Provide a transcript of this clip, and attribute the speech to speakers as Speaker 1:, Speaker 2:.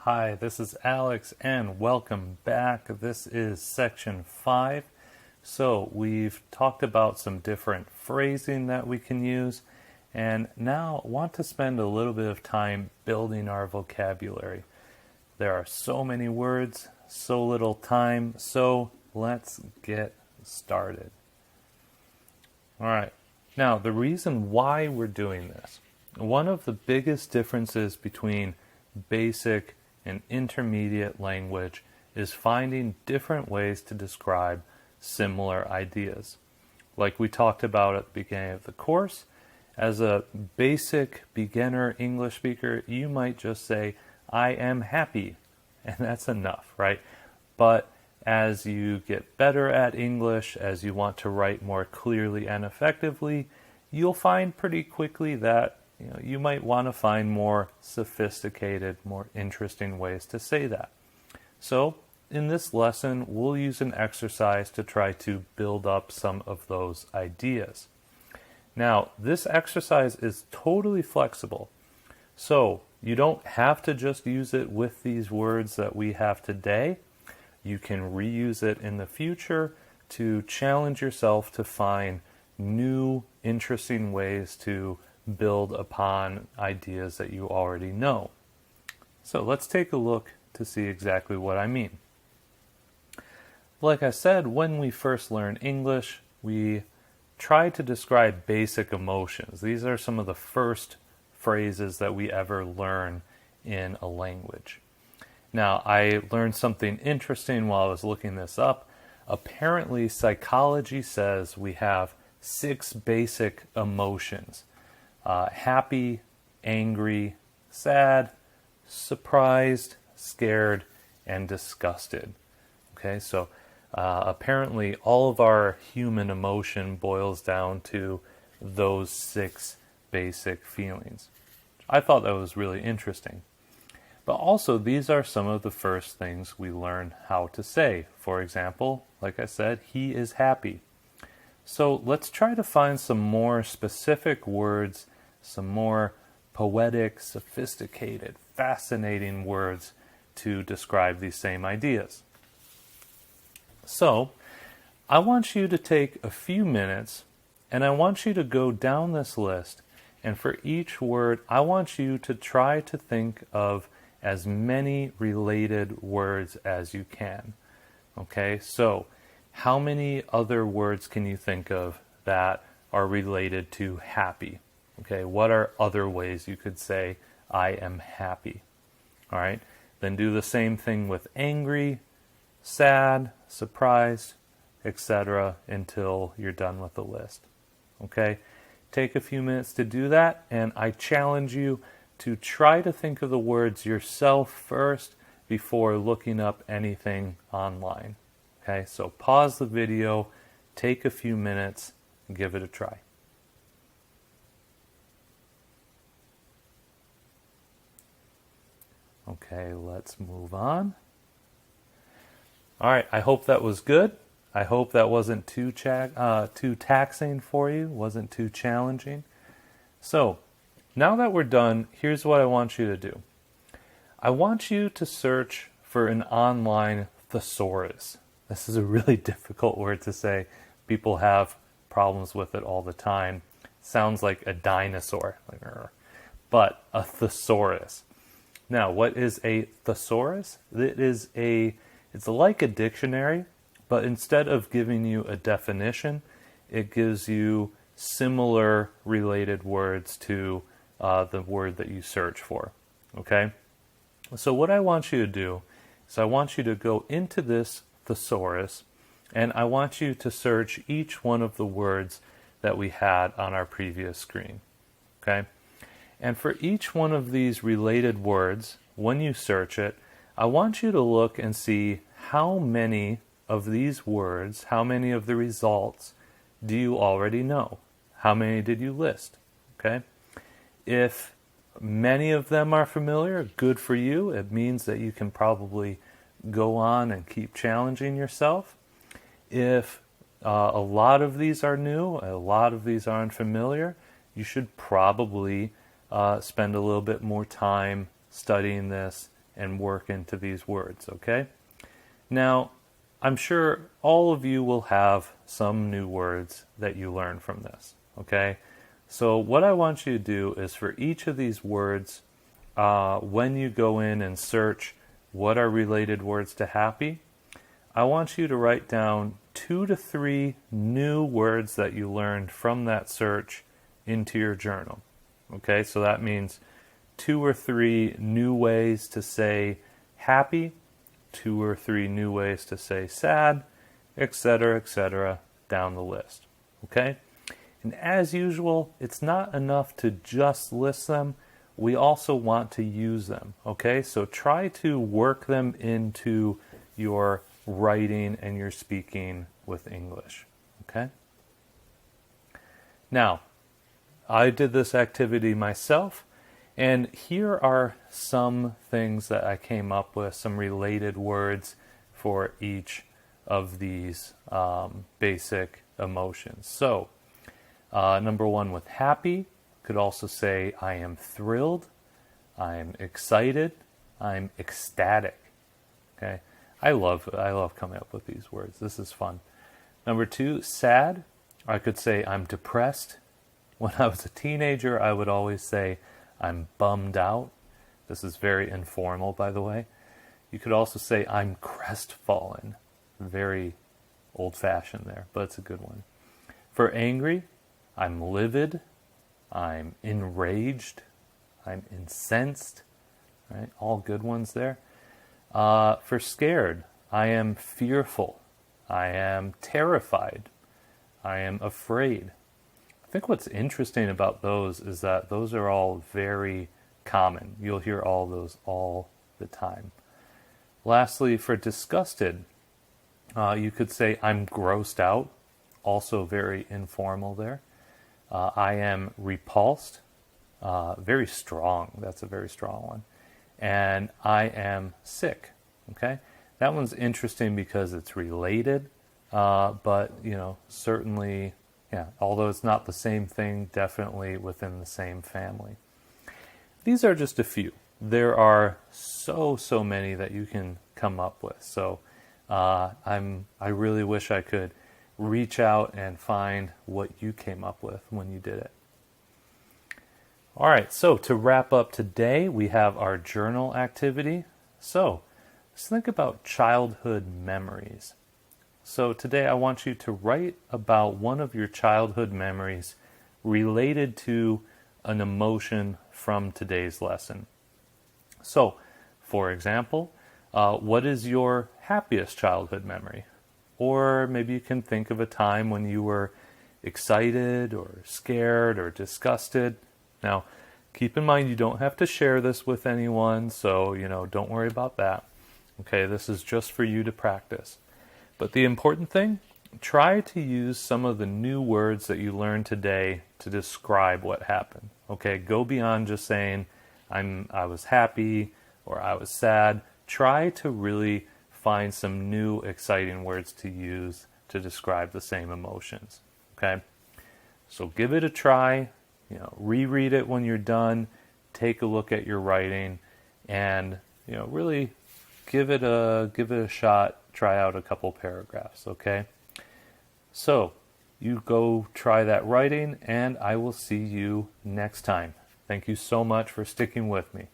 Speaker 1: Hi, this is Alex and welcome back. This is section 5. So we've talked about some different phrasing that we can use, and now I want to spend a little bit of time building our vocabulary. There are so many words, so little time, so let's get started. All right, now the reason why we're doing this, one of the biggest differences between basic and intermediate language is finding different ways to describe similar ideas. Like we talked about at the beginning of the course, as a basic beginner English speaker, you might just say, I am happy, and that's enough, right? But as you get better at English, as you want to write more clearly and effectively, you'll find pretty quickly that you might want to find more sophisticated, more interesting ways to say that. So, in this lesson, we'll use an exercise to try to build up some of those ideas. Now, this exercise is totally flexible. So, you don't have to just use it with these words that we have today. You can reuse it in the future to challenge yourself to find new, interesting ways to build upon ideas that you already know. So let's take a look to see exactly what I mean. Like I said, when we first learn English, we try to describe basic emotions. These are some of the first phrases that we ever learn in a language. Now, I learned something interesting while I was looking this up. Apparently, psychology says we have 6 basic emotions. Happy, angry, sad, surprised, scared, and disgusted. Okay, so apparently all of our human emotion boils down to those 6 basic feelings. I thought that was really interesting. But also, these are some of the first things we learn how to say. For example, like I said, he is happy. So let's try to find some more specific words, some more poetic, sophisticated, fascinating words to describe these same ideas. So, I want you to take a few minutes and I want you to go down this list, and for each word, I want you to try to think of as many related words as you can. Okay, so how many other words can you think of that are related to happy? Okay, what are other ways you could say, I am happy? All right, then do the same thing with angry, sad, surprised, etc. until you're done with the list. Okay, take a few minutes to do that, and I challenge you to try to think of the words yourself first before looking up anything online. Okay, so pause the video, take a few minutes, and give it a try. Okay, let's move on. All right, I hope that was good. I hope that wasn't too taxing for you, wasn't too challenging. So, now that we're done, here's what I want you to do. I want you to search for an online thesaurus. This is a really difficult word to say. People have problems with it all the time. It sounds like a dinosaur, but a thesaurus. Now, what is a thesaurus? It's like a dictionary, but instead of giving you a definition, it gives you similar related words to the word that you search for. Okay? So what I want you to do is I want you to go into this thesaurus, and I want you to search each one of the words that we had on our previous screen. Okay? And for each one of these related words, when you search it, I want you to look and see how many of these words, how many of the results do you already know? How many did you list? Okay? If many of them are familiar, good for you. It means that you can probably go on and keep challenging yourself. If a lot of these are new, a lot of these are unfamiliar, you should probably spend a little bit more time studying this and work into these words, okay? Now, I'm sure all of you will have some new words that you learn from this, okay? So what I want you to do is for each of these words, when you go in and search what are related words to happy, I want you to write down 2 to 3 new words that you learned from that search into your journal. Okay, so that means 2 or 3 new ways to say happy, 2 or 3 new ways to say sad, etc., down the list. Okay? And as usual, it's not enough to just list them. We also want to use them. Okay? So try to work them into your writing and your speaking with English. Okay? Now, I did this activity myself, and here are some things that I came up with, some related words for each of these basic emotions. So, number 1 with happy, could also say I am thrilled, I'm excited, I'm ecstatic. Okay, I love coming up with these words. This is fun. Number 2, sad, I could say I'm depressed. When I was a teenager, I would always say I'm bummed out. This is very informal, by the way. You could also say I'm crestfallen. Very old-fashioned there, but it's a good one. For angry, I'm livid, I'm enraged, I'm incensed. Right? All good ones there. For scared, I am fearful, I am terrified, I am afraid. I think what's interesting about those is that those are all very common. You'll hear all those all the time. Lastly, for disgusted, you could say I'm grossed out, also very informal there. I am repulsed, very strong, that's a very strong one. And I am sick, okay? That one's interesting because it's related, but, certainly, yeah, although it's not the same thing, definitely within the same family. These are just a few. There are so many that you can come up with. So I really wish I could reach out and find what you came up with when you did it. All right, so to wrap up today, we have our journal activity. So let's think about childhood memories. So today I want you to write about one of your childhood memories related to an emotion from today's lesson. So, for example, what is your happiest childhood memory? Or maybe you can think of a time when you were excited or scared or disgusted. Now, keep in mind you don't have to share this with anyone, so, don't worry about that. Okay, this is just for you to practice. But the important thing, try to use some of the new words that you learned today to describe what happened. Okay, go beyond just saying I was happy or I was sad. Try to really find some new exciting words to use to describe the same emotions. Okay? So give it a try, reread it when you're done, take a look at your writing, and really give it a shot. Try out a couple paragraphs, okay? So, you go try that writing, and I will see you next time. Thank you so much for sticking with me.